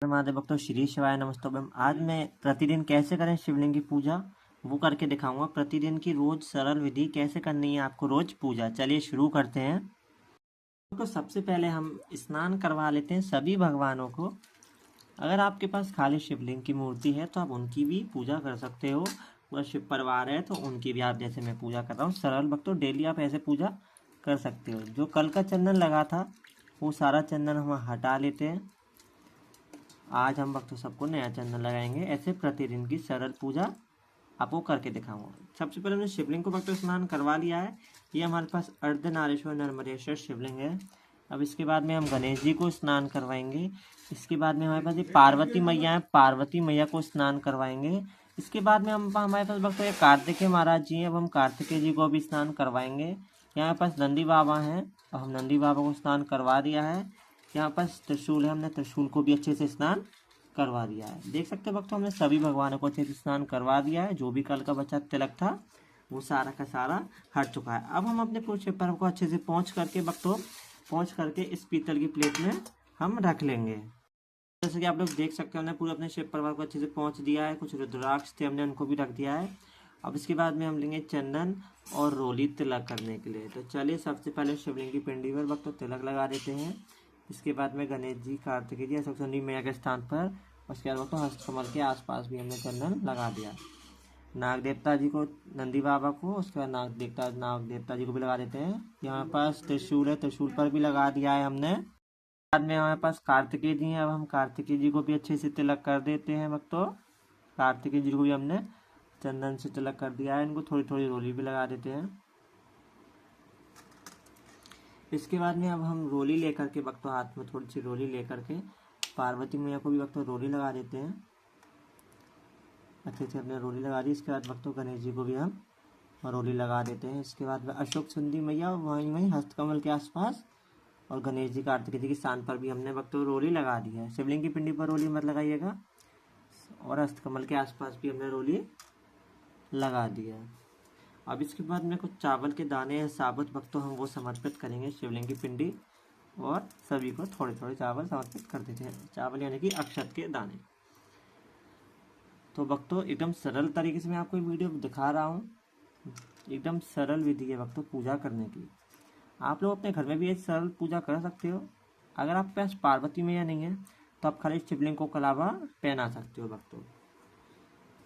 महादेव भक्तों, श्री शिवाय नमस्तुभ्यम। आज मैं प्रतिदिन कैसे करें शिवलिंग की पूजा वो करके दिखाऊंगा। प्रतिदिन की रोज सरल विधि कैसे करनी है आपको रोज पूजा। चलिए शुरू करते हैं। तो सबसे पहले हम स्नान करवा लेते हैं सभी भगवानों को। अगर आपके पास खाली शिवलिंग की मूर्ति है तो आप उनकी भी पूजा कर सकते हो। पूरा शिव परिवार है तो उनकी भी आप जैसे मैं पूजा कर रहा हूँ सरल भक्तों डेली आप ऐसे पूजा कर सकते हो। जो कल का चंदन लगा था वो सारा चंदन हम हटा लेते हैं। आज हम भक्तों सबको नया चंदन लगाएंगे। ऐसे प्रतिदिन की सरल पूजा आपको करके दिखाऊंगा। सबसे पहले हमने शिवलिंग को भक्तों स्नान करवा लिया है। ये हमारे पास अर्धनारीश्वर नर्मदेश्वर शिवलिंग है। अब इसके बाद में हम गणेश जी को स्नान करवाएंगे। इसके बाद में हमारे पास ये पार्वती मैया है, पार्वती मैया को स्नान करवाएंगे। इसके बाद में हम हमारे पास भक्तों ये कार्तिकेय महाराज जी हैं। अब हम कार्तिकेय जी को भी स्नान करवाएंगे। यहाँ पास नंदी बाबा हैं, अब हम नंदी बाबा को स्नान करवा दिया है। यहाँ पास त्रिशूल है, हमने त्रिशूल को भी अच्छे से स्नान करवा दिया है। देख सकते हो भक्तों हमने सभी भगवानों को अच्छे से स्नान करवा दिया है। जो भी कल का बचा तिलक था वो सारा का सारा हट चुका है। अब हम अपने पूरे पर्व को अच्छे से पोंछ करके इस पीतल की प्लेट में हम रख लेंगे। जैसे कि आप लोग देख सकते हो हमने पूरे अपने शिव परिवार को अच्छे से पोंछ दिया है। कुछ रुद्राक्ष थे हमने उनको भी रख दिया है। अब इसके बाद में हम लेंगे चंदन और रोली तिलक करने के लिए। तो चलिए सबसे पहले शिवलिंग की पिंडी पर भक्तों तिलक लगा देते हैं। इसके बाद में गणेश जी, कार्तिकेय जी, सरस्वती मैया के स्थान पर, उसके बाद तो हस्तकमल के आसपास भी हमने चंदन लगा दिया। नाग देवता जी को, नंदी बाबा को, उसके बाद नाग देवता जी को भी लगा देते हैं। यहाँ पास त्रिशूल है, त्रिशूल पर भी लगा दिया है हमने। बाद में हमारे पास कार्तिकेय जी हैं। अब हम कार्तिकेय जी को भी अच्छे से तिलक कर देते हैं भक्तों। कार्तिकेय जी को भी हमने चंदन से तिलक कर दिया है। इनको थोड़ी थोड़ी रोली भी लगा देते हैं। इसके बाद में अब हम रोली लेकर के भक्तों हाथ में थोड़ी सी रोली लेकर के पार्वती मैया को भी भक्तों रोली लगा देते हैं। अच्छे से हमने रोली लगा दी। इसके बाद भक्तों गणेश जी को भी हम रोली लगा देते हैं। इसके बाद में अशोक सुंदी मैया वहीं हस्तकमल के आसपास, और गणेश जी, कार्तिकेय जी के स्थान पर भी हमने भक्तों रोली लगा दी है। शिवलिंग की पिंडी पर रोली मत लगाइएगा। और हस्तकमल के आसपास भी हमने रोली लगा दी है। अब इसके बाद में कुछ चावल के दाने हैं साबुत भक्तों, हम वो समर्पित करेंगे शिवलिंग की पिंडी, और सभी को थोड़े थोड़े चावल समर्पित कर देते हैं। चावल यानी कि अक्षत के दाने। तो भक्तों एकदम सरल तरीके से मैं आपको वीडियो दिखा रहा हूँ। एकदम सरल विधि है भक्तों पूजा करने की। आप लोग अपने घर में भी एक सरल पूजा कर सकते हो। अगर आपके पास पार्वती मैया नहीं है तो आप खाली शिवलिंग को कलावा पहना सकते हो भक्तों।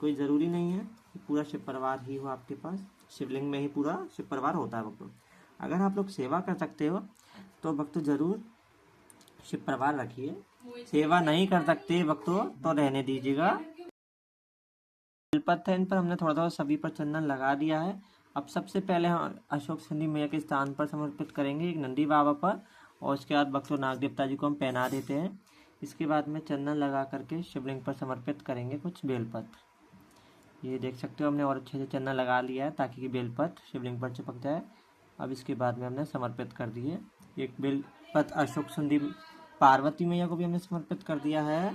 कोई ज़रूरी नहीं है कि पूरा शिव परिवार ही हो आपके पास। शिवलिंग में ही पूरा शिव परिवार होता है भक्तों। अगर आप लोग सेवा कर सकते हो तो भक्तों जरूर शिव परिवार रखिए। सेवा नहीं कर सकते भक्तों तो रहने दीजिएगा। बेलपत्र है, इन पर हमने थोड़ा थोड़ा सभी पर चंदन लगा दिया है। अब सबसे पहले हम अशोक सुंदी मैया के स्थान पर समर्पित करेंगे, एक नंदी बाबा पर, और उसके बाद भक्तों नाग देवता जी को हम पहना देते हैं। इसके बाद में चंदन लगा करके शिवलिंग पर समर्पित करेंगे कुछ बेलपत्र। ये देख सकते हो हमने और अच्छे से चंदन लगा लिया है ताकि कि बेलपत्र शिवलिंग पर चिपक जाए। अब इसके बाद में हमने समर्पित कर दिए एक बेलपत्र अशोक सुंदी पार्वती मैया को भी हमने समर्पित कर दिया है।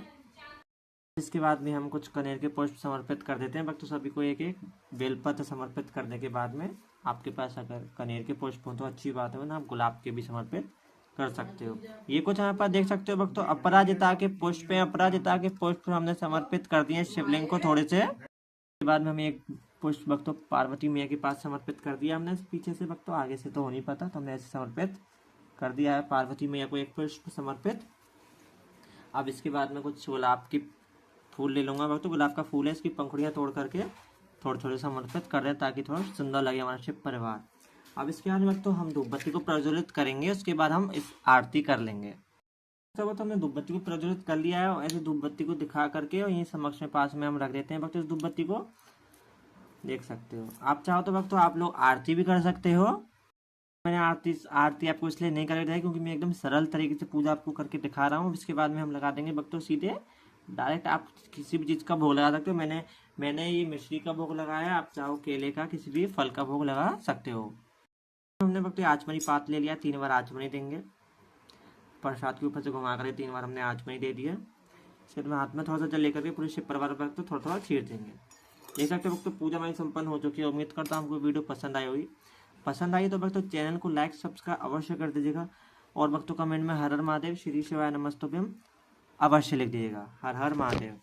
इसके बाद में हम कुछ कनेर के पुष्प समर्पित कर देते हैं भक्तों। सभी को एक एक बेलपत्र समर्पित करने के बाद में आपके पास अगर कनेर के पुष्प हो तो अच्छी बात है, वरना आप गुलाब के भी समर्पित कर सकते हो। ये कुछ हमारे पास देख सकते हो भक्तों अपराजिता के पुष्प है। अपराजिता के पुष्प हमने समर्पित कर दिए शिवलिंग को थोड़े से। के बाद में हमें एक पुष्प भक्तों पार्वती मैया के पास समर्पित कर दिया हमने पीछे से भक्तों, आगे से तो हो नहीं पाता तो हमने ऐसे समर्पित कर दिया है पार्वती मैया को एक पुष्प समर्पित। अब इसके बाद में कुछ गुलाब की फूल ले लूंगा भक्तों। गुलाब का फूल है, इसकी पंखुड़ियाँ तोड़ करके थोड़े थोड़े समर्पित कर दें ताकि थोड़ा सुंदर लगे हमारा शिव परिवार। अब इसके बाद भक्तों हम धूप बत्ती को प्रज्वलित करेंगे। उसके बाद हम इस आरती कर लेंगे। तो हमने धूप बत्ती को प्रज्वलित कर लिया है। ऐसे धूप बत्ती को दिखा करके और यहीं समक्ष में पास में हम रख देते हैं भक्तों। इस धूप बत्ती को देख सकते हो। आप चाहो तो भक्तों आप लोग आरती भी कर सकते हो। मैंने आरती आपको इसलिए नहीं कर रहा है क्योंकि मैं एकदम सरल तरीके से पूजा आपको करके दिखा रहा हूँ। इसके बाद में हम लगा देंगे भक्तों सीधे डायरेक्ट। आप किसी भी चीज़ का भोग लगा सकते हो। मैंने ये मिश्री का भोग लगाया, आप चाहो केले का, किसी भी फल का भोग लगा सकते हो। हमने भक्तों आचमनी पात ले लिया, 3 बार आचमनी देंगे। प्रसाद के ऊपर से घुमा कर 3 बार हमने आचमनी दे दिया। फिर में हाथ में थोड़ा सा जल लेकर के पूरे शिव परिवार पर तो थोड़ा थोड़ा छीड़ देंगे। देख सकते हो भक्तों पूजा हमारी संपन्न हो चुकी है। उम्मीद करता हूँ आपको वीडियो पसंद आई होगी। पसंद आई तो भक्तों चैनल को लाइक सब्सक्राइब अवश्य कर दीजिएगा। और भक्तों कमेंट में हर हर महादेव, श्री शिवाय नमस्तुभ्यम अवश्य लिख दीजिएगा। हर हर महादेव।